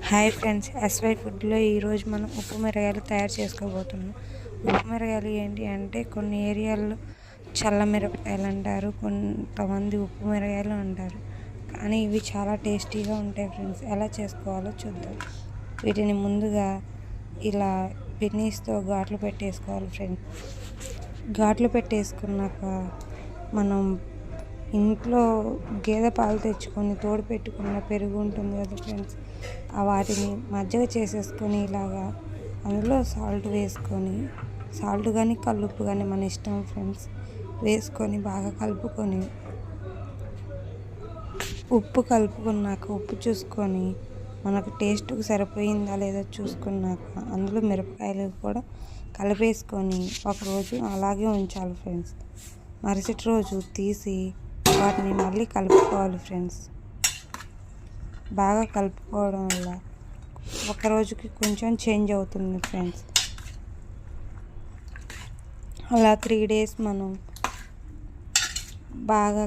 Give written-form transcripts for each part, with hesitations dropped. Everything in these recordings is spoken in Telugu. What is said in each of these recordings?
హాయ్ ఫ్రెండ్స్, ఎస్వై ఫుడ్లో ఈరోజు మనం ఉప్పు మిరగాయలు తయారు చేసుకోబోతున్నాం. ఉప్పు మిరగాయలు ఏంటి అంటే కొన్ని ఏరియాల్లో చల్ల మిరపకాయలు అంటారు, కొంతమంది ఉప్పు మిరగాయలు అంటారు. కానీ ఇవి చాలా టేస్టీగా ఉంటాయి ఫ్రెండ్స్. ఎలా చేసుకోవాలో చూద్దాం. వీటిని ముందుగా ఇలా పిన్నీస్తో ఘాట్లు పెట్టేసుకోవాలి ఫ్రెండ్స్. ఘాట్లు పెట్టేసుకున్నాక మనం ఇంట్లో గేదె పాలు తెచ్చుకొని తోడు పెట్టుకున్న పెరుగు ఉంటుంది కదా ఫ్రెండ్స్, వాటిని మజ్జిగ చేసేసుకొని ఇలాగా అందులో సాల్ట్ వేసుకొని, సాల్ట్ కానీ కల్లుప్పు కానీ మన ఇష్టం ఫ్రెండ్స్, వేసుకొని బాగా కలుపుకొని ఉప్పు కలుపుకున్నాక ఉప్పు చూసుకొని మనకు టేస్ట్కి సరిపోయిందా లేదా చూసుకున్నాక అందులో మిరపకాయలు కూడా కలిపేసుకొని ఒకరోజు అలాగే ఉంచాలి ఫ్రెండ్స్. మరుసటి రోజు తీసి వాటిని మళ్ళీ కలుపుకోవాలి ఫ్రెండ్స్. బాగా కలుపుకోవడం వల్ల ఒక రోజుకి కొంచెం చేంజ్ అవుతుంది ఫ్రెండ్స్. అలా 3 days మనం బాగా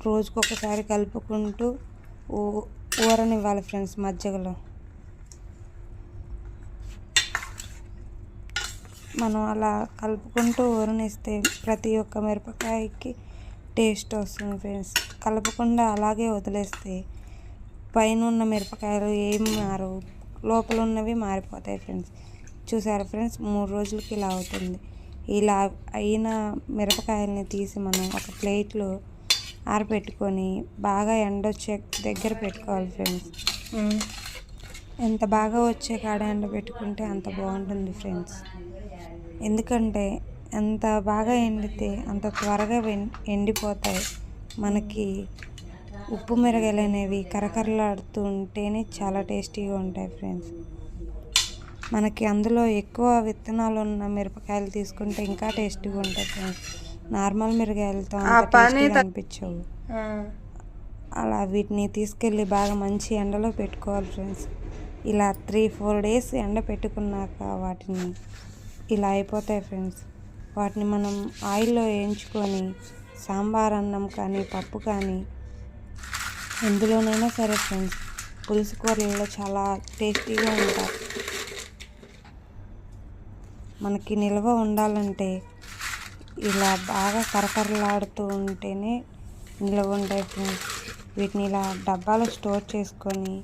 రోజుకొకసారి కలుపుకుంటూ ఊరనివ్వాలి ఫ్రెండ్స్ మజ్జిగలో. మనం అలా కలుపుకుంటూ ఊరనిస్తే ప్రతి ఒక్క మిరపకాయకి టేస్ట్ వస్తుంది ఫ్రెండ్స్. కలపకుండా అలాగే వదిలేస్తే పైన ఉన్న మిరపకాయలు ఏమి మారవు, లోపల ఉన్నవి మారిపోతాయి ఫ్రెండ్స్. చూసారా ఫ్రెండ్స్, 3 రోజులకి ఇలా అవుతుంది. ఇలా అయిన మిరపకాయలని తీసి మనం ఒక ప్లేట్లో ఆరబెట్టుకొని బాగా ఎండొచ్చే దగ్గర పెట్టుకోవాలి ఫ్రెండ్స్. ఎంత బాగా వచ్చే కాడ ఎండ పెట్టుకుంటే అంత బాగుంటుంది ఫ్రెండ్స్. ఎందుకంటే ఎంత బాగా ఎండితే అంత త్వరగా ఎండిపోతాయి. మనకి ఉప్పు మిరగాయలు అనేవి కరకరలాడుతూ ఉంటేనే చాలా టేస్టీగా ఉంటాయి ఫ్రెండ్స్. మనకి అందులో ఎక్కువ విత్తనాలు ఉన్న మిరపకాయలు తీసుకుంటే ఇంకా టేస్టీగా ఉంటాయి ఫ్రెండ్స్. నార్మల్ మిరగాయలతో అనిపించవు. అలా వీటిని తీసుకెళ్ళి బాగా మంచి ఎండలో పెట్టుకోవాలి ఫ్రెండ్స్. ఇలా 3-4 days ఎండ పెట్టుకున్నాక వాటిని ఇలా అయిపోతాయి ఫ్రెండ్స్. వాటిని మనం ఆయిల్లో వేయించుకొని సాంబార్ అన్నం కానీ పప్పు కానీ ఎందులోనైనా సరే ఫ్రెండ్స్, పులుసు కూరలలో చాలా టేస్టీగా ఉంటాయి. మనకి నిల్వ ఉండాలంటే ఇలా బాగా కరకరలాడుతూ ఉంటేనే నిల్వ ఉంటాయి ఫ్రెండ్స్. వీటిని ఇలా డబ్బాలో స్టోర్ చేసుకొని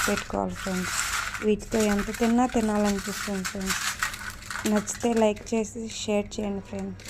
పెట్టుకోవాలి ఫ్రెండ్స్. వీటితో ఎంత తిన్నా తినాలనిపిస్తుంది ఫ్రెండ్స్. నచ్చితే లైక్ చేసి షేర్ చేయండి ఫ్రెండ్స్.